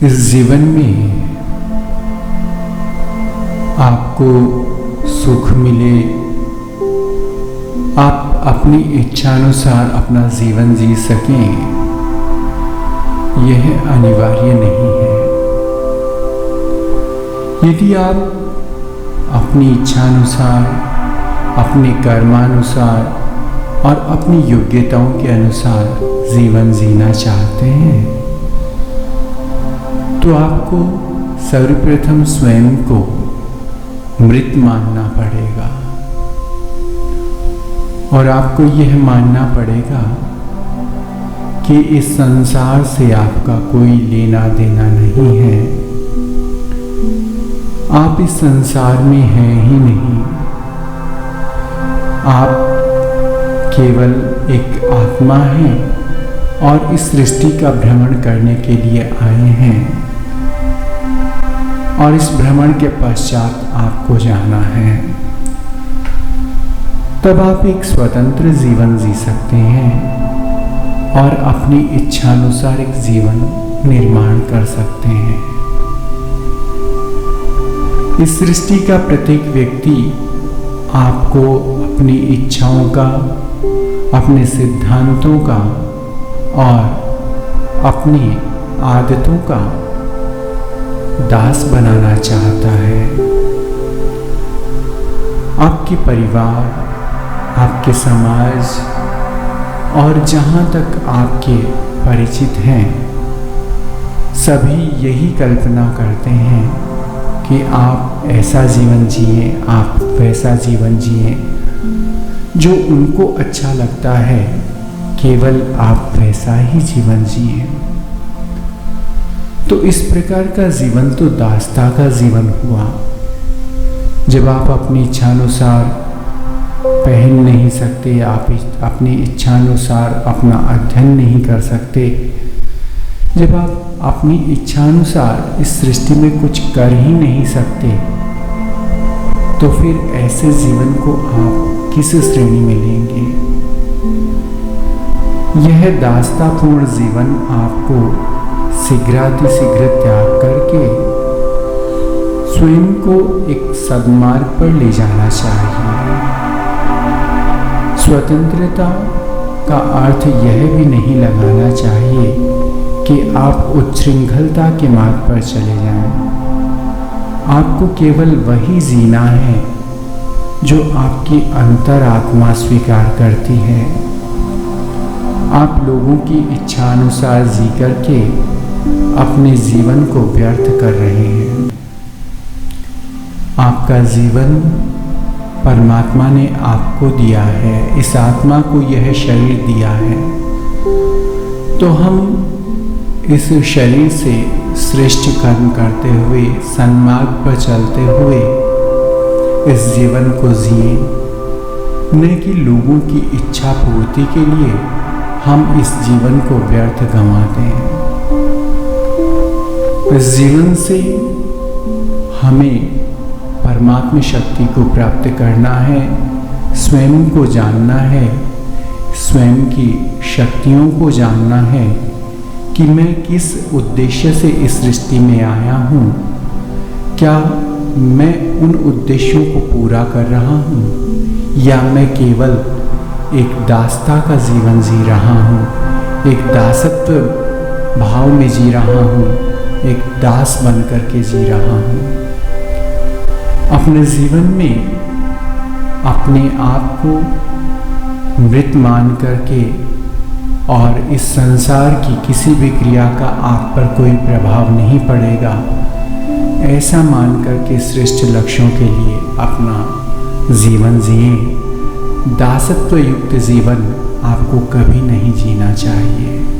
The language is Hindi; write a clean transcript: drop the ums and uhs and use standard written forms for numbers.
इस जीवन में आपको सुख मिले, आप अपनी इच्छानुसार अपना जीवन जी सकें, यह अनिवार्य नहीं है। यदि आप अपनी इच्छानुसार, अपने कर्मानुसार और अपनी योग्यताओं के अनुसार जीवन जीना चाहते हैं, तो आपको सर्वप्रथम स्वयं को मृत मानना पड़ेगा और आपको यह मानना पड़ेगा कि इस संसार से आपका कोई लेना देना नहीं है। आप इस संसार में हैं ही नहीं। आप केवल एक आत्मा हैं और इस सृष्टि का भ्रमण करने के लिए आए हैं और इस भ्रमण के पश्चात आपको जाना है। तब आप एक स्वतंत्र जीवन जी सकते हैं और अपनी इच्छानुसार एक जीवन निर्माण कर सकते हैं। इस सृष्टि का प्रत्येक व्यक्ति आपको अपनी इच्छाओं का, अपने सिद्धांतों का और अपनी आदतों का दास बनाना चाहता है। आपके परिवार, आपके समाज और जहाँ तक आपके परिचित हैं, सभी यही कल्पना करते हैं कि आप ऐसा जीवन जिए, आप वैसा जीवन जिए, जो उनको अच्छा लगता है, केवल आप वैसा ही जीवन जिए। तो इस प्रकार का जीवन तो दासता का जीवन हुआ। जब आप अपनी इच्छानुसार पहन नहीं सकते, आप अपनी इच्छानुसार अपना अध्ययन नहीं कर सकते, जब आप अपनी इच्छानुसार इस सृष्टि में कुछ कर ही नहीं सकते, तो फिर ऐसे जीवन को आप किस श्रेणी में लेंगे? यह दासतापूर्ण जीवन आपको शीघ्रातिशीघ्र त्याग करके स्वयं को एक सद्मार्ग पर ले जाना चाहिए। स्वतंत्रता का अर्थ यह भी नहीं लगाना चाहिए कि आप उच्छृंखलता के मार्ग पर चले जाएं। आपको केवल वही जीना है जो आपकी अंतरात्मा स्वीकार करती है। आप लोगों की इच्छानुसार जी करके अपने जीवन को व्यर्थ कर रहे हैं। आपका जीवन परमात्मा ने आपको दिया है, इस आत्मा को यह शरीर दिया है, तो हम इस शरीर से श्रेष्ठ कर्म करते हुए, सन्मार्ग पर चलते हुए इस जीवन को जिए, न कि लोगों की इच्छा पूर्ति के लिए हम इस जीवन को व्यर्थ गंवाते हैं। इस जीवन से हमें परमात्मा शक्ति को प्राप्त करना है, स्वयं को जानना है, स्वयं की शक्तियों को जानना है कि मैं किस उद्देश्य से इस सृष्टि में आया हूँ। क्या मैं उन उद्देश्यों को पूरा कर रहा हूँ या मैं केवल एक दासता का जीवन जी रहा हूँ, एक दासत्व भाव में जी रहा हूँ, एक दास बन करके जी रहा हूँ। अपने जीवन में अपने आप को मृत मान करके और इस संसार की किसी भी क्रिया का आप पर कोई प्रभाव नहीं पड़ेगा, ऐसा मान करके श्रेष्ठ लक्ष्यों के लिए अपना जीवन जिए। दासत्व युक्त जीवन आपको कभी नहीं जीना चाहिए।